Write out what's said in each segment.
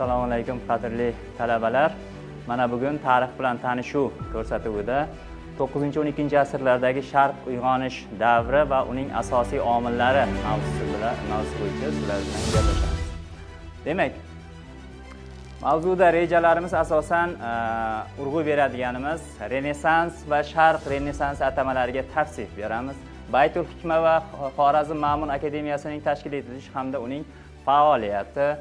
Assalomu alaykum qadrli talabalar. Mana bugun tarix bilan tanishuv ko'rsatuvida 9-12 asrlardagi Sharq uyg'onish davri va uning asosiy omillari mavzusi bo'yicha sizlar bilan gaplashamiz. Demak, mavzuda rejalarimiz asosan urg'u beradiganimiz Renessans va Sharq Renessans atamalariga tafsir beramiz. Baytul Hikma va Xorazm Ma'mun akademiyasining tashkil etilishi hamda uning faoliyati,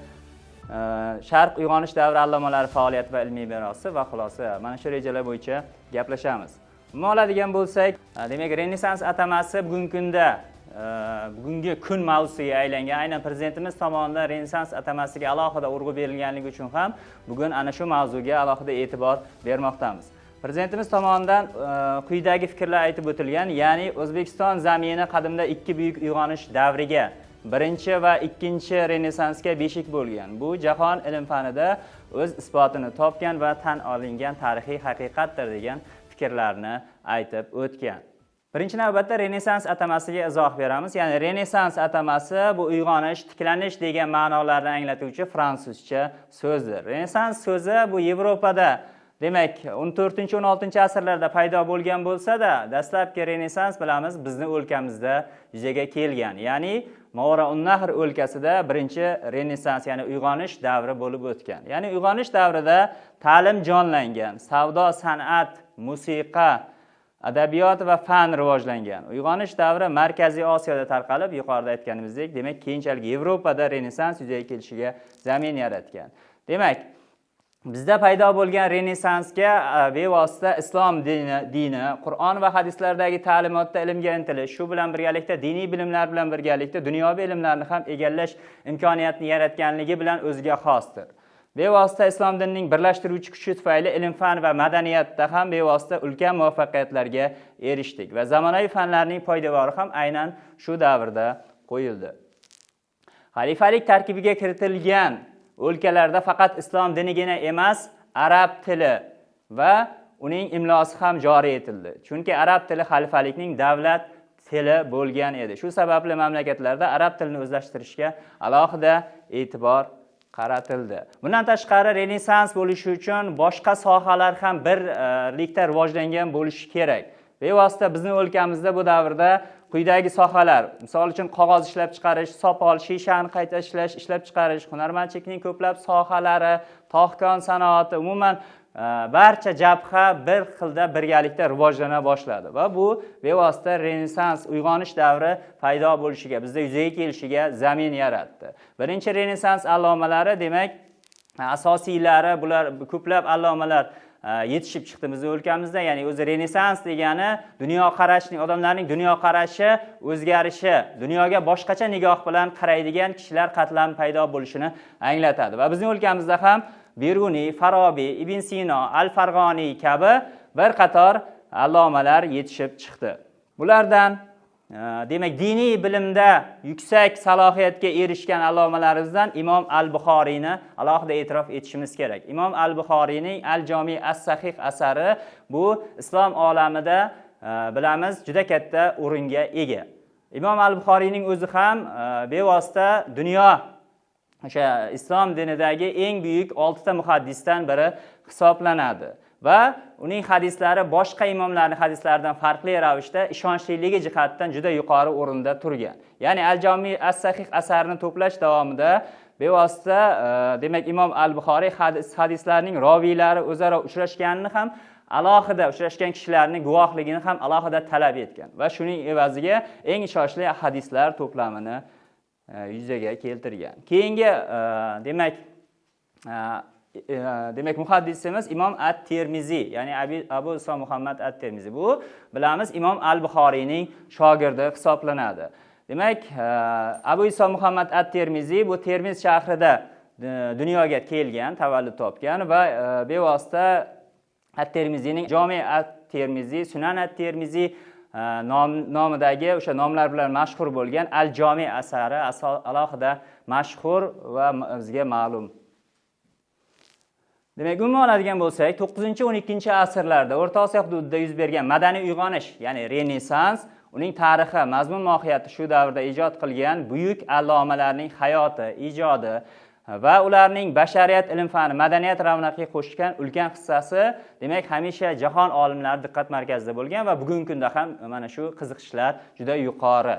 Sharq uyg'onish davri allomalari faoliyati va ilmiy merosi va xulosa mana shu rejalar bo'yicha gaplashamiz. Umuman oladigan bo'lsak, demak Renessans atamasi bugungi kun mavzusiga aylangan. Aynan prezidentimiz tomonidan Renessans atamasiga alohida urg'u berilganligi uchun ham bugun ana shu mavzuga alohida e'tibor bermoqdamiz. Prezidentimiz tomonidan quyidagi fikrlar aytib o'tilgan, ya'ni O'zbekiston zamini qadimda ikki buyuk uyg'onish davriga, birinchi va ikkinchi Renessansga beshik bo'lgan. Bu jahon ilm fanida o'z isbotini topgan va tan olingan tarixiy haqiqatdir degan fikrlarni aytib o'tgan. Birinchi navbatda Renessans atamasiga izoh beramiz. Ya'ni Renessans atamasi bu uyg'onish, tiklanish degan ma'nolarni anglatuvchi fransuzcha so'zdir. Renessans so'zi bu Yevropada demak 14-16 asrlarda paydo bo'lgan bo'lsa-da, dastlabki Renessans bilamiz bizni o'lkamizda yuzaga kelgan. Ya'ni Mavara-un-Nahr o'lkasida birinchi Renessans, ya'ni uyg'onish davri bo'lib o'tgan. Ya'ni uyg'onish davrida ta'lim jonlangan, savdo, san'at, musiqa, adabiyot va fan rivojlangan. Uyg'onish davri Markaziy Osiyoda tarqalib, yuqorida aytganimizdek, demak keyinchalik Yevropada Renessans yuzaga kelishiga zamin yaratgan. Demak, bizda paydo bo'lgan Renessansga bevosita islom dini, Qur'on va hadislardagi ta'limotda ilmga intilish, shu bilan birgalikda diniy bilimlar bilan birgalikda dunyoviy ilmlarni ham egallash imkoniyatini yaratganligi bilan o'ziga xosdir. Bevosita islom dinining birlashtiruvchi kuchi tufayli ilm-fan va madaniyatda ham bevosita ulkan muvaffaqiyatlarga erishdik va zamonaviy fanlarning poydevori ham aynan shu davrda qo'yildi. Xalifalik tarkibiga kiritilgan o'lkalarda faqat islom dinigina emas, arab tili va uning imlosi ham joriy etildi. Chunki arab tili xalifalikning davlat tili bo'lgan edi. Shu sababli mamlakatlarda arab tilini o'zlashtirishga alohida e'tibor qaratildi. Bundan tashqari Renessans bo'lishi uchun boshqa sohalar ham birlikda rivojlangan bo'lishi kerak. Bevosita bizning o'lkamizda bu davrda quyidagi sohalar, misol uchun qog'oz ishlab chiqarish, sopol, shishani qayta ishlab chiqarish, hunarmandchilikning ko'plab sohalari, tog'kon sanoati, umuman barcha jabha bir xilda birgalikda rivojlana boshladi va bu bevosita Renessans uyg'onish davri paydo bo'lishiga, bizda yuzaga kelishiga zamin yaratdi. Birinchi Renessans allomalari, demak asosiylari, bular ko'plab allomalar yetishib chiqdi bizning o'lkamizda. Ya'ni o'zi Renessans degani dunyoqarashning, odamlarning dunyoqarashi o'zgarishi, dunyoga boshqacha nigoh bilan qaraydigan kishilar qatlami paydo bo'lishini anglatadi. Va bizning o'lkamizda ham Biruni, Farabiy, Ibn Sino, Al-Farg'oniy kabi bir qator allomalar yetishib chiqdi. Bulardan demak diniy bilimda yuksak salohiyatga erishgan allomalarimizdan Imom Al-Buxoriyni alohida e'tirof etishimiz kerak. Imom Al-Buxoriyning Al-Jami as-Sahih asari bu islom olamida bilamiz juda katta o'ringa ega. Imom Al-Buxoriyning o'zi ham bevosita dunyo o'sha islom dinidagi eng buyuk 6 ta muhaddisdan biri hisoblanadi. Va uning hadislari boshqa imomlarning hadislaridan farqli ravishda ishonchliligi jihatdan juda yuqori o'rinda turgan. Ya'ni Al-Jami as-Sahih asarini to'plash davomida bevosita demak Imom Al-Buxoriy hadislarning roviylari o'zaro uchrashganini ham alohida uchrashgan kishilarning guvohligini ham alohida talab etgan va shuning evaziga eng ishonchli hadislar to'plamini yuzaga keltirgan. Keyingi demak muhaddisimiz Imom At-Termiziy, ya'ni Abu Iso Muhammad At-Termiziy. Bu bilamiz Imom Al-Buxoriyning shogirdi hisoblanadi. Demak, Abu Iso Muhammad At-Termiziy bu Termiz shahrida dunyoga kelgan, tavallud topgan va bevosita At-Termiziyning Jami At-Termiziy, Sunan At-Termiziy nomidagi o'sha nomlar bilan mashhur bo'lgan Al-Jami asari alohida mashhur va bizga ma'lum. Demak, umuman oladigan bo'lsak, 9-12 asrlarda O'rta Osiyo hududida yuz bergan madaniy uyg'onish, ya'ni Renessans, uning tarixi, mazmun mohiyati shu davrda ijod qilgan buyuk allomalarning hayoti, ijodi, va ularning bashariyat, ilm-fan, madaniyat ravnaqiga qo'shgan ulkan hissasi demak hamisha jahon olimlari diqqat markazida bo'lgan va bugungi kunda ham mana shu qiziqishlar juda yuqori.